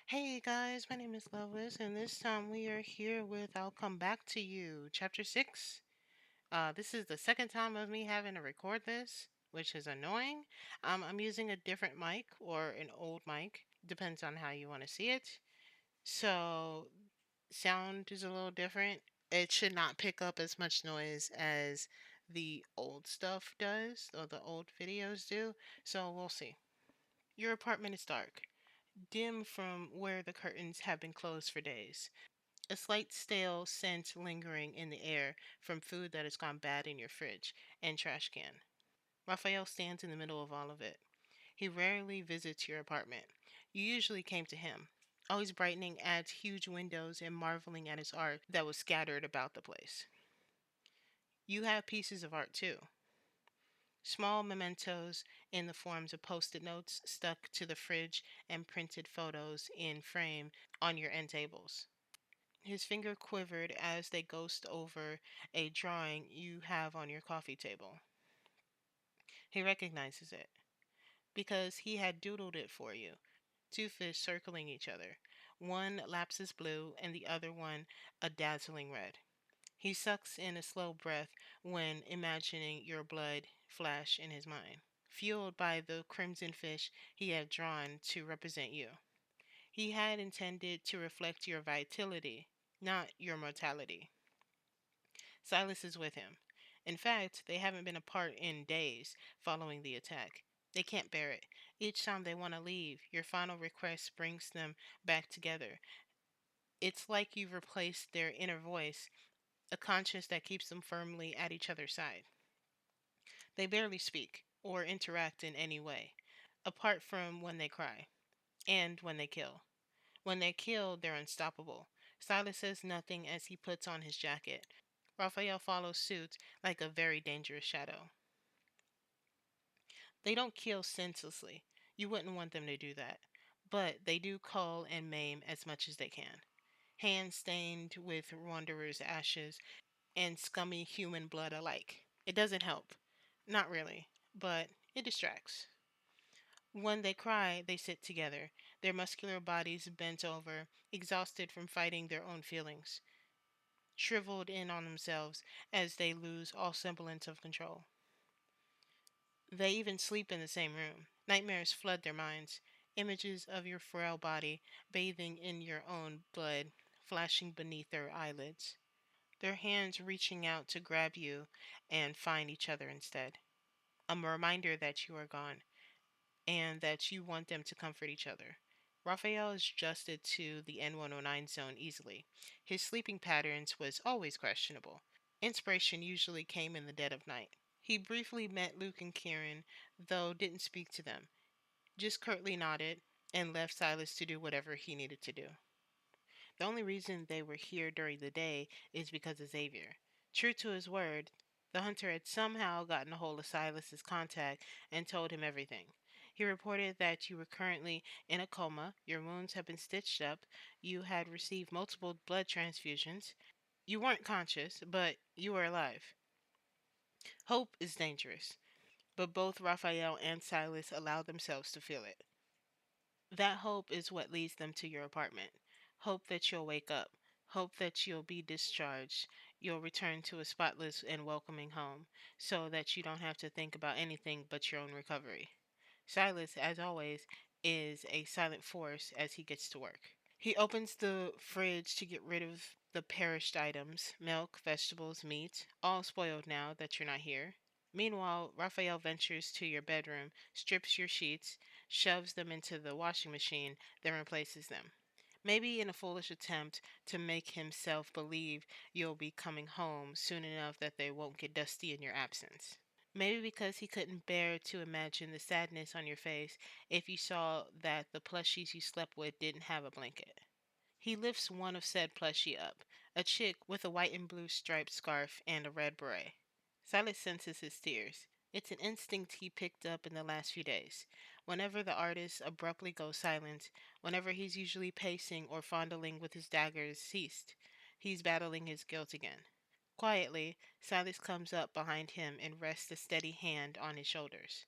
Hey guys, my name is Loveless, and this time we are here with I'll Come Back to You, Chapter 6. This is the second time of me having to record this, which is annoying. I'm using a different mic or an old mic, depends on how you want to see it. So, sound is a little different. It should not pick up as much noise as the old stuff does, or the old videos do, so we'll see. Your apartment is dark, dim from where the curtains have been closed for days. A slight stale scent lingering in the air from food that has gone bad in your fridge and trash can. Raphael stands in the middle of all of it. He rarely visits your apartment. You usually came to him, always brightening at huge windows and marveling at his art that was scattered about the place. You have pieces of art too. Small mementos in the forms of post it notes stuck to the fridge and printed photos in frame on your end tables. His finger quivered as they ghosted over a drawing you have on your coffee table. He recognizes it because he had doodled it for you. Two fish circling each other, one lapis blue and the other one a dazzling red. He sucks in a slow breath when imagining your blood flash in his mind, fueled by the crimson fish he had drawn to represent you. He had intended to reflect your vitality, not your mortality. Silas is with him. In fact, they haven't been apart in days following the attack. They can't bear it. Each time they want to leave, your final request brings them back together. It's like you've replaced their inner voice, a conscience that keeps them firmly at each other's side. They barely speak or interact in any way, apart from when they cry and when they kill. When they kill, they're unstoppable. Silas says nothing as he puts on his jacket. Raphael follows suit like a very dangerous shadow. They don't kill senselessly. You wouldn't want them to do that. But they do cull and maim as much as they can. Hands stained with wanderers' ashes and scummy human blood alike. It doesn't help. Not really. But it distracts. When they cry, they sit together, their muscular bodies bent over, exhausted from fighting their own feelings, shriveled in on themselves as they lose all semblance of control. They even sleep in the same room. Nightmares flood their minds, images of your frail body bathing in your own blood, flashing beneath their eyelids, their hands reaching out to grab you and find each other instead. A reminder that you are gone and that you want them to comfort each other. Raphael is adjusted to the N109 zone easily. His sleeping patterns was always questionable. Inspiration usually came in the dead of night. He briefly met Luke and Kieran, though didn't speak to them, just curtly nodded and left Silas to do whatever he needed to do. The only reason they were here during the day is because of Xavier. True to his word, the hunter had somehow gotten a hold of Silas's contact and told him everything. He reported that you were currently in a coma, your wounds had been stitched up, you had received multiple blood transfusions, you weren't conscious, but you were alive. Hope is dangerous, but both Raphael and Silas allow themselves to feel it. That hope is what leads them to your apartment. Hope that you'll wake up. Hope that you'll be discharged. You'll return to a spotless and welcoming home so that you don't have to think about anything but your own recovery. Silas, as always, is a silent force as he gets to work. He opens the fridge to get rid of the perished items milk, vegetables, meat, all spoiled now that you're not here. Meanwhile, Raphael ventures to your bedroom, strips your sheets, shoves them into the washing machine, then replaces them. Maybe in a foolish attempt to make himself believe you'll be coming home soon enough that they won't get dusty in your absence. Maybe because he couldn't bear to imagine the sadness on your face if you saw that the plushies you slept with didn't have a blanket. He lifts one of said plushie up, a chick with a white and blue striped scarf and a red beret. Silas senses his tears. It's an instinct he picked up in the last few days. Whenever the artist abruptly goes silent, whenever he's usually pacing or fondling with his daggers ceased, he's battling his guilt again. Quietly, Silas comes up behind him and rests a steady hand on his shoulders.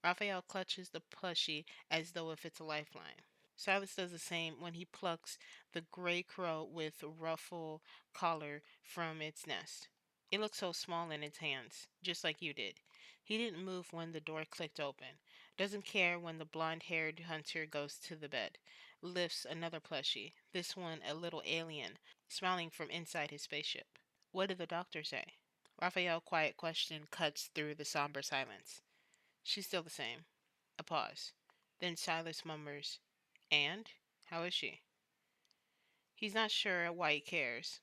Raphael clutches the plushie as though if it's a lifeline. Silas does the same when he plucks the gray crow with ruffle collar from its nest. It looks so small in its hands, just like you did. He didn't move when the door clicked open. Doesn't care when the blonde haired hunter goes to the bed. Lifts another plushie, this one a little alien, smiling from inside his spaceship. What did the doctor say? Raphael's quiet question cuts through the somber silence. She's still the same. A pause. Then Silas murmurs, "And? How is she?" He's not sure why he cares.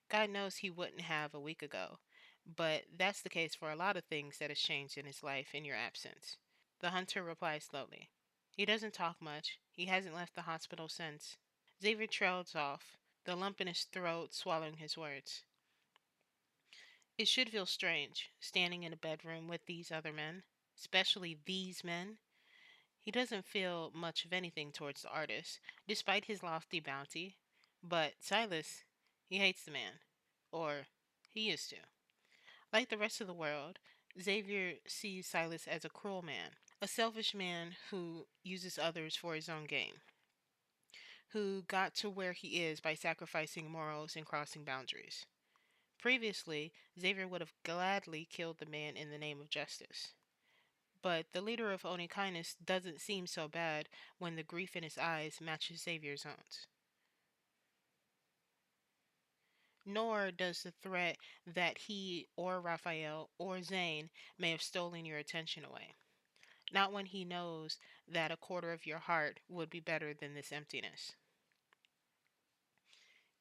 God knows he wouldn't have a week ago. But that's the case for a lot of things that has changed in his life in your absence. The hunter replies slowly. He doesn't talk much. He hasn't left the hospital since. Xavier trails off, the lump in his throat swallowing his words. It should feel strange, standing in a bedroom with these other men, especially these men. He doesn't feel much of anything towards the artist, despite his lofty bounty. But Silas, he hates the man. Or he used to. Like the rest of the world, Xavier sees Silas as a cruel man, a selfish man who uses others for his own gain, who got to where he is by sacrificing morals and crossing boundaries. Previously, Xavier would have gladly killed the man in the name of justice. But the leader of Only Kindness doesn't seem so bad when the grief in his eyes matches Xavier's own. Nor does the threat that he or Raphael or Zane may have stolen your attention away. Not when he knows that a quarter of your heart would be better than this emptiness.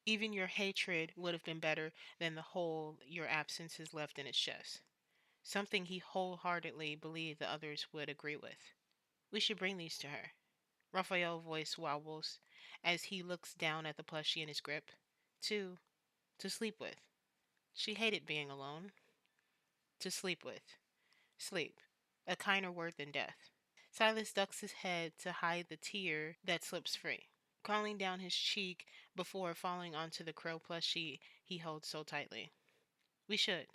Even your hatred would have been better than the hole your absence has left in its chest. Something he wholeheartedly believed the others would agree with. We should bring these to her. Raphael's voice wobbles as he looks down at the plushie in his grip. To to sleep with. She hated being alone. To sleep with. Sleep. A kinder word than death. Silas ducks his head to hide the tear that slips free, crawling down his cheek before falling onto the crow plushie he holds so tightly. We should,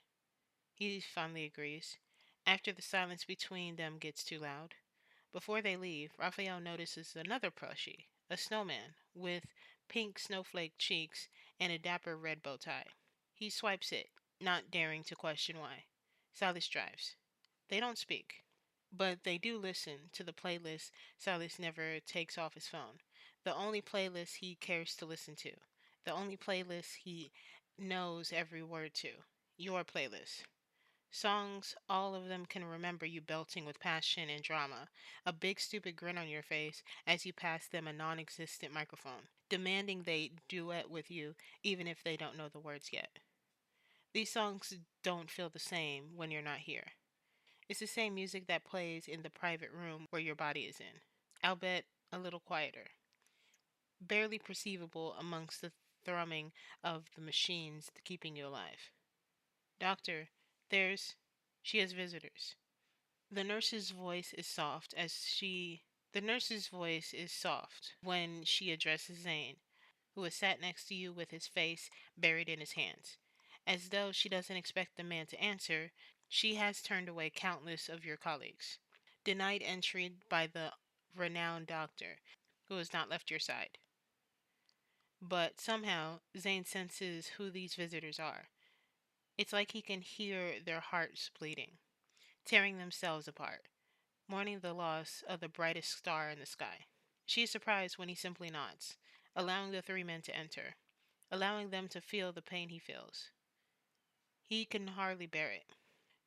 he finally agrees, after the silence between them gets too loud. Before they leave, Raphael notices another plushie, a snowman, with pink snowflake cheeks and a dapper red bow tie. He swipes it, not daring to question why. Silas drives. They don't speak, but they do listen to the playlist Silas never takes off his phone. The only playlist he cares to listen to. The only playlist he knows every word to. Your playlist. Songs, all of them can remember you belting with passion and drama, a big stupid grin on your face as you pass them a non existent microphone, demanding they duet with you even if they don't know the words yet. These songs don't feel the same when you're not here. It's the same music that plays in the private room where your body is in. I'll bet a little quieter, barely perceivable amongst the thrumming of the machines keeping you alive. Doctor, there's. She has visitors. The nurse's voice is soft as she. The nurse's voice is soft when she addresses Zane, who has sat next to you with his face buried in his hands. As though she doesn't expect the man to answer, she has turned away countless of your colleagues, denied entry by the renowned doctor, who has not left your side. But somehow, Zane senses who these visitors are. It's like he can hear their hearts bleeding, tearing themselves apart, mourning the loss of the brightest star in the sky. She is surprised when he simply nods, allowing the three men to enter, allowing them to feel the pain he feels. He can hardly bear it.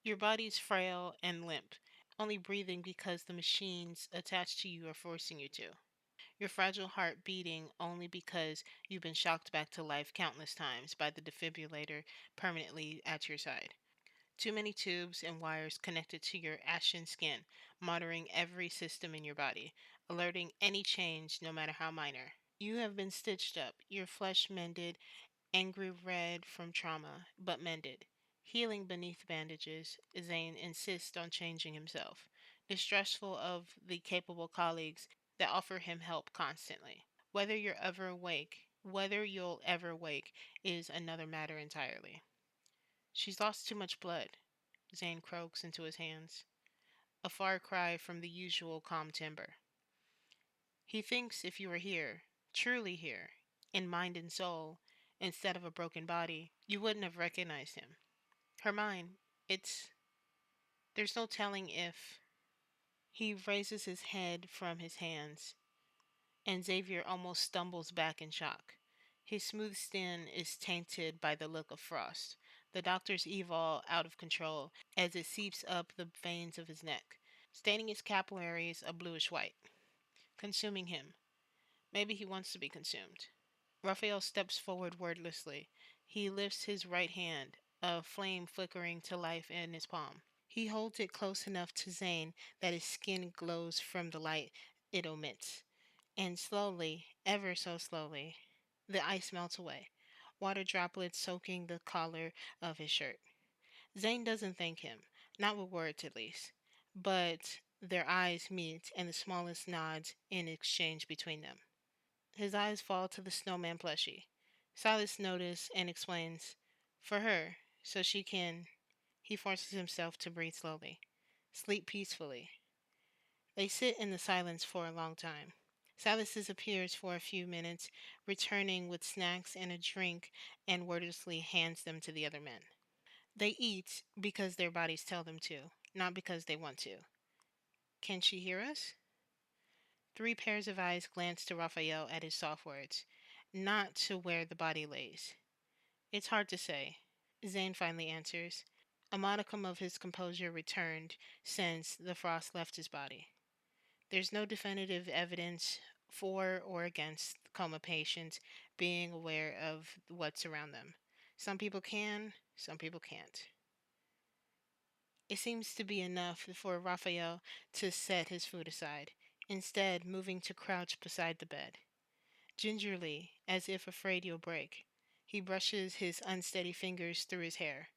Your body's frail and limp, only breathing because the machines attached to you are forcing you to. Your fragile heart beating only because you've been shocked back to life countless times by the defibrillator permanently at your side. Too many tubes and wires connected to your ashen skin, monitoring every system in your body, alerting any change, no matter how minor. You have been stitched up, your flesh mended, angry red from trauma, but mended. Healing beneath bandages, Zane insists on changing himself, distrustful of the capable colleagues that offer him help constantly. Whether you'll ever wake is another matter entirely. She's lost too much blood, Zane croaks into his hands, a far cry from the usual calm timbre. He thinks if you were here, truly here, in mind and soul, instead of a broken body, you wouldn't have recognized him. Her mind, it's. There's no telling if. He raises his head from his hands, and Xavier almost stumbles back in shock. His smooth skin is tainted by the look of frost. The doctor's evil out of control as it seeps up the veins of his neck, staining his capillaries a bluish white, consuming him. Maybe he wants to be consumed. Raphael steps forward wordlessly. He lifts his right hand, a flame flickering to life in his palm. He holds it close enough to Zane that his skin glows from the light it emits. And slowly, ever so slowly, the ice melts away, water droplets soaking the collar of his shirt. Zane doesn't thank him, not with words at least, but their eyes meet and the smallest nods in exchange between them. His eyes fall to the snowman plushie. Silas notices and explains, for her, so she can. He forces himself to breathe slowly. Sleep peacefully. They sit in the silence for a long time. Silas disappears for a few minutes, returning with snacks and a drink, and wordlessly hands them to the other men. They eat because their bodies tell them to, not because they want to. Can she hear us? Three pairs of eyes glance to Raphael at his soft words, not to where the body lays. It's hard to say. Zane finally answers. A modicum of his composure returned since the frost left his body. There's no definitive evidence for or against coma patients being aware of what's around them. Some people can, some people can't. It seems to be enough for Raphael to set his food aside, instead, moving to crouch beside the bed. Gingerly, as if afraid you'll break, he brushes his unsteady fingers through his hair,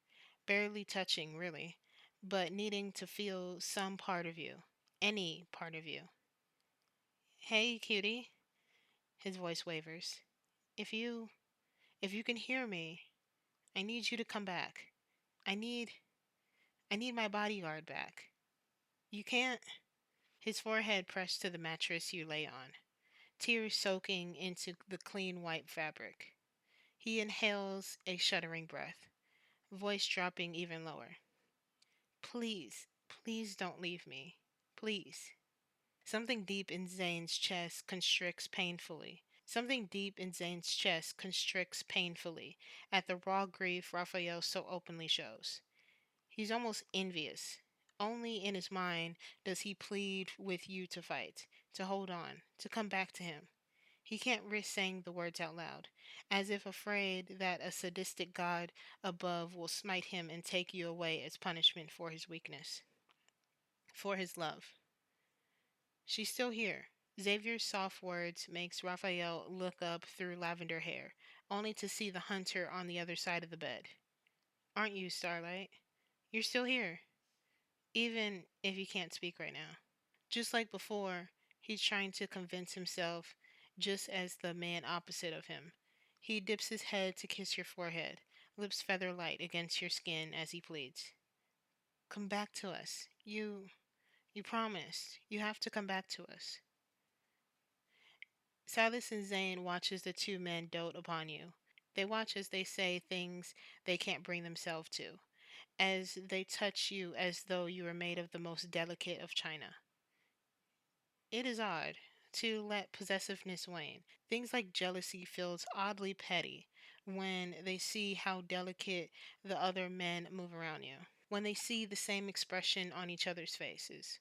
barely touching, really, but needing to feel some part of you, any part of you. Hey, cutie, his voice wavers. If you if you can hear me, I need you to come back. I need I need my bodyguard back. You can't. His forehead pressed to the mattress you lay on, tears soaking into the clean white fabric. He inhales a shuddering breath, voice dropping even lower. Please, please don't leave me. Please. Something deep in Zane's chest constricts painfully. Something deep in Zane's chest constricts painfully at the raw grief Raphael so openly shows. He's almost envious. Only in his mind does he plead with you to fight, to hold on, to come back to him. He can't risk saying the words out loud, as if afraid that a sadistic god above will smite him and take you away as punishment for his weakness, for his love. She's still here. Xavier's soft words makes Raphael look up through lavender hair, only to see the hunter on the other side of the bed. Aren't you, Starlight? You're still here, even if you can't speak right now. Just like before, he's trying to convince himself, just as the man opposite of him. He dips his head to kiss your forehead, lips feather light against your skin as he pleads. Come back to us. You promised. You have to come back to us. Silas and Zane watch as the two men dote upon you. They watch as they say things they can't bring themselves to, as they touch you as though you were made of the most delicate of china. It is odd to let possessiveness wane. Things like jealousy feels oddly petty when they see how delicate the other men move around you, when they see the same expression on each other's faces.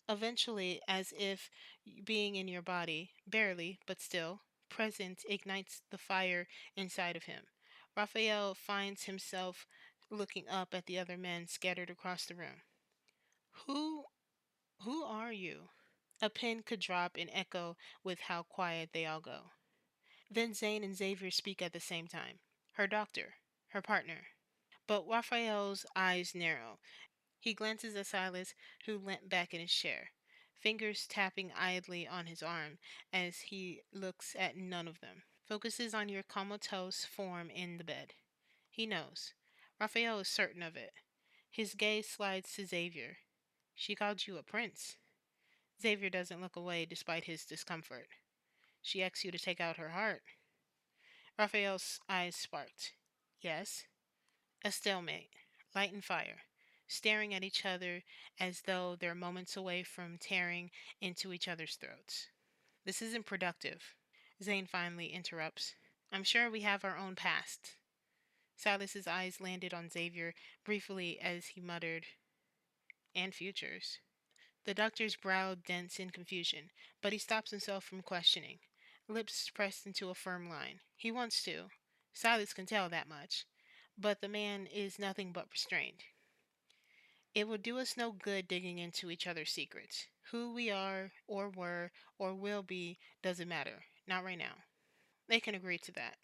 Eventually, as if being in your body, barely, but still, present ignites the fire inside of him. Raphael finds himself looking up at the other men scattered across the room. Who who are you? A pin could drop and echo with how quiet they all go. Then Zane and Xavier speak at the same time. Her doctor, her partner. But Raphael's eyes narrow. He glances at Silas, who leant back in his chair, fingers tapping idly on his arm as he looks at none of them. Focuses on your comatose form in the bed. He knows. Raphael is certain of it. His gaze slides to Xavier. She called you a prince. Xavier doesn't look away despite his discomfort. She asks you to take out her heart. Raphael's eyes sparked. Yes. A stalemate, light and fire, staring at each other as though they're moments away from tearing into each other's throats. This isn't productive. Zane finally interrupts. I'm sure we have our own past. Silas's eyes landed on Xavier briefly as he muttered, and futures. The doctor's brow dense in confusion, but he stops himself from questioning, lips pressed into a firm line. He wants to. Silas can tell that much. But the man is nothing but restrained. It will do us no good digging into each other's secrets. Who we are, or were, or will be, doesn't matter. Not right now. They can agree to that.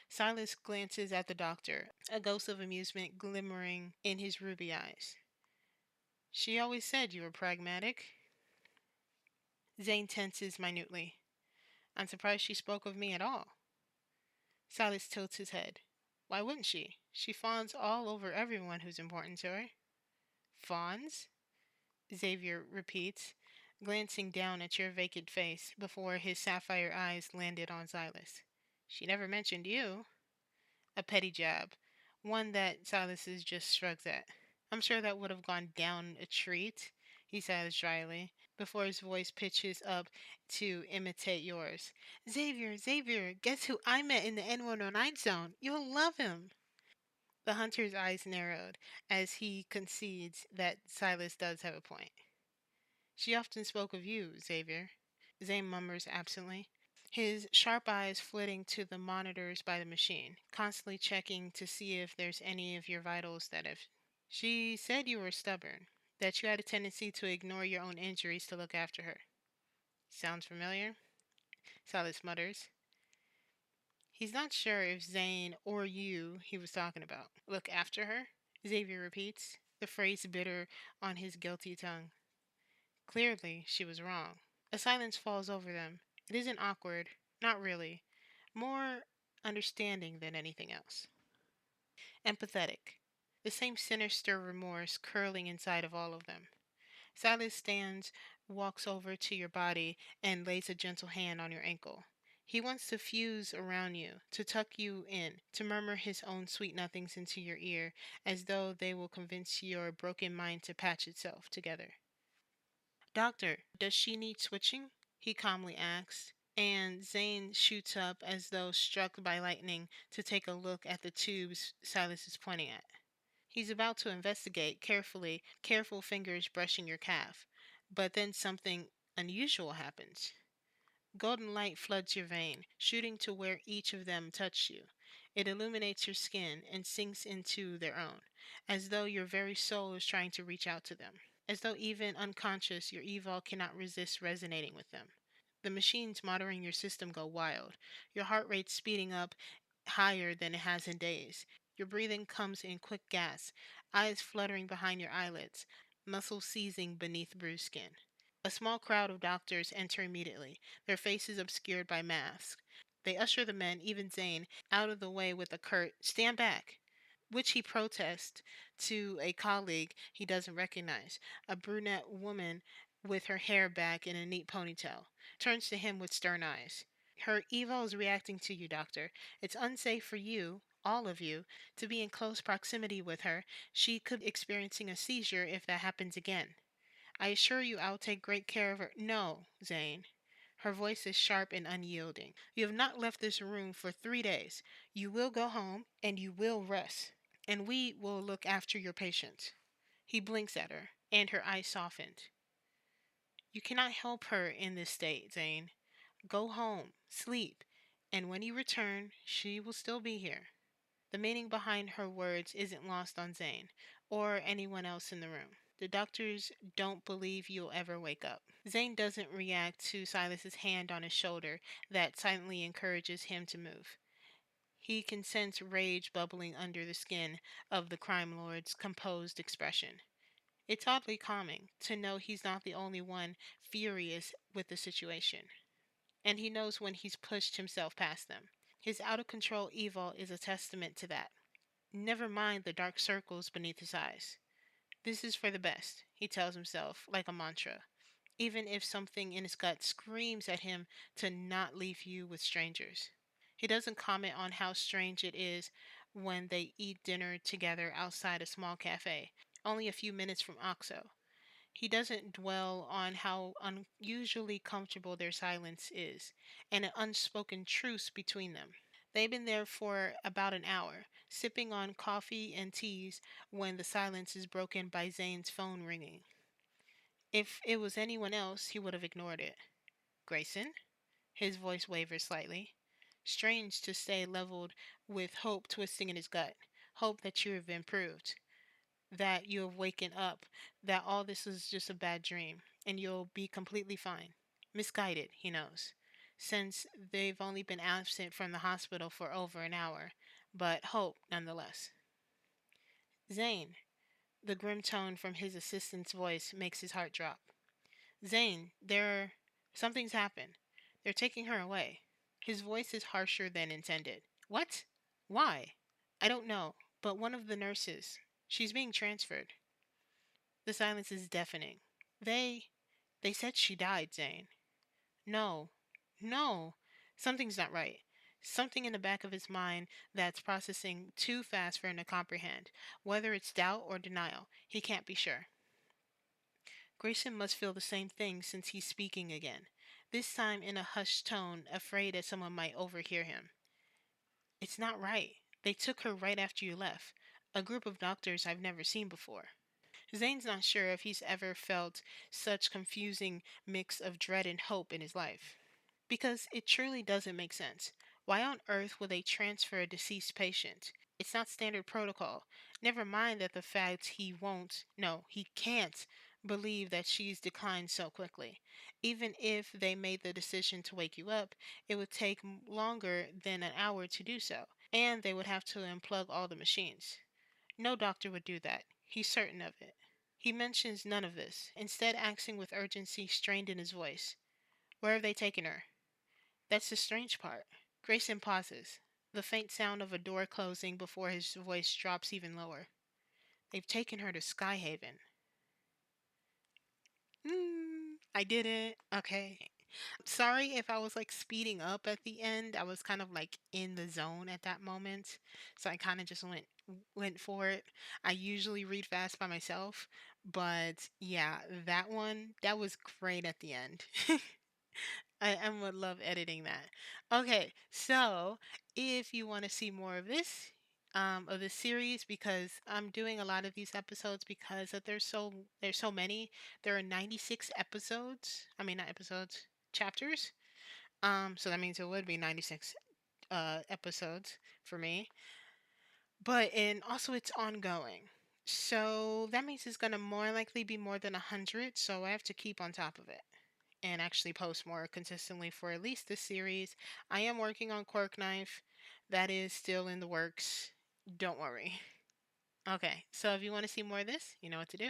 Silas glances at the doctor, a ghost of amusement glimmering in his ruby eyes. She always said you were pragmatic. Zane tenses minutely. I'm surprised she spoke of me at all. Silas tilts his head. Why wouldn't she? She fawns all over everyone who's important to her. Fawns? Xavier repeats, glancing down at your vacant face before his sapphire eyes landed on Silas. She never mentioned you. A petty jab, one that Silas just shrugs at. I'm sure that would have gone down a treat, he says dryly, before his voice pitches up to imitate yours. Xavier, Xavier, guess who I met in the N109 zone? You'll love him. The hunter's eyes narrowed as he concedes that Silas does have a point. She often spoke of you, Xavier. Zane murmurs absently, his sharp eyes flitting to the monitors by the machine, constantly checking to see if there's any of your vitals that have. She said you were stubborn, that you had a tendency to ignore your own injuries to look after her. Sounds familiar? Silas mutters. He's not sure if Zane or you he was talking about. Look after her? Xavier repeats, the phrase bitter on his guilty tongue. Clearly, she was wrong. A silence falls over them. It isn't awkward, not really. More understanding than anything else. Empathetic. The same sinister remorse curling inside of all of them. Silas stands, walks over to your body, and lays a gentle hand on your ankle. He wants to fuse around you, to tuck you in, to murmur his own sweet nothings into your ear, as though they will convince your broken mind to patch itself together. Doctor, does she need switching? He calmly asks, and Zane shoots up as though struck by lightning to take a look at the tubes Silas is pointing at. He's about to investigate carefully, careful fingers brushing your calf. But then something unusual happens. Golden light floods your vein, shooting to where each of them touch you. It illuminates your skin and sinks into their own, as though your very soul is trying to reach out to them. As though even unconscious, your evil cannot resist resonating with them. The machines monitoring your system go wild, your heart rate speeding up higher than it has in days. Your breathing comes in quick gasps, eyes fluttering behind your eyelids, muscles seizing beneath bruised skin. A small crowd of doctors enter immediately, their faces obscured by masks. They usher the men, even Zane, out of the way with a curt, stand back, which he protests to a colleague he doesn't recognize, a brunette woman with her hair back in a neat ponytail, turns to him with stern eyes. Her evo is reacting to you, doctor. It's unsafe for you, all of you, to be in close proximity with her. She could be experiencing a seizure if that happens again. I assure you I'll take great care of her. No, Zane. Her voice is sharp and unyielding. You have not left this room for 3 days. You will go home and you will rest. And we will look after your patient. He blinks at her, and her eyes softened. You cannot help her in this state, Zane. Go home, sleep, and when you return, she will still be here. The meaning behind her words isn't lost on Zane or anyone else in the room. The doctors don't believe you'll ever wake up. Zane doesn't react to Silas's hand on his shoulder that silently encourages him to move. He can sense rage bubbling under the skin of the crime lord's composed expression. It's oddly calming to know he's not the only one furious with the situation. And he knows when he's pushed himself past them. His out of control evil is a testament to that. Never mind the dark circles beneath his eyes. This is for the best, he tells himself like a mantra. even if something in his gut screams at him to not leave you with strangers. He doesn't comment on how strange it is when they eat dinner together outside a small cafe, only a few minutes from Oxo. He doesn't dwell on how unusually comfortable their silence is, and an unspoken truce between them. They've been there for about an hour, sipping on coffee and teas when the silence is broken by Zane's phone ringing. If it was anyone else, he would have ignored it. Grayson? His voice wavers slightly. Strange to stay leveled with hope twisting in his gut. Hope that you have improved, that you have waken up, that all this is just a bad dream, and you'll be completely fine. Misguided, he knows, since they've only been absent from the hospital for over an hour, but hope nonetheless. Zane, the grim tone from his assistant's voice makes his heart drop. Zane, something's happened. They're taking her away. His voice is harsher than intended. What? Why? I don't know, but one of the nurses. She's being transferred. The silence is deafening. They they said she died, Zane. No. No. Something's not right. Something in the back of his mind that's processing too fast for him to comprehend. Whether it's doubt or denial, he can't be sure. Grayson must feel the same thing since he's speaking again, this time in a hushed tone, afraid that someone might overhear him. It's not right. They took her right after you left. A group of doctors I've never seen before. Zane's not sure if he's ever felt such confusing mix of dread and hope in his life. Because it truly doesn't make sense. Why on earth would they transfer a deceased patient? It's not standard protocol. Never mind that the fact he won't, no, he can't believe that she's declined so quickly. Even if they made the decision to wake you up, it would take longer than an hour to do so, and they would have to unplug all the machines. No doctor would do that. He's certain of it. He mentions none of this, instead asking with urgency strained in his voice. Where have they taken her? That's the strange part. Grayson pauses, the faint sound of a door closing before his voice drops even lower. They've taken her to Skyhaven. I did it. Okay. Sorry if I was like speeding up at the end. I was kind of like in the zone at that moment. So I kind of just went for it. I usually read fast by myself, but yeah, that was great at the end. I would love editing that. Okay, so if you want to see more of this series, because I'm doing a lot of these episodes because there's so many. There are 96 episodes. I mean, not episodes, chapters. So that means it would be 96 episodes for me. But and also it's ongoing. So that means it's gonna more likely be more than 100. So I have to keep on top of it and actually post more consistently for at least this series. I am working on Cork Knife. That is still in the works. Don't worry. Okay, so if you want to see more of this, you know what to do.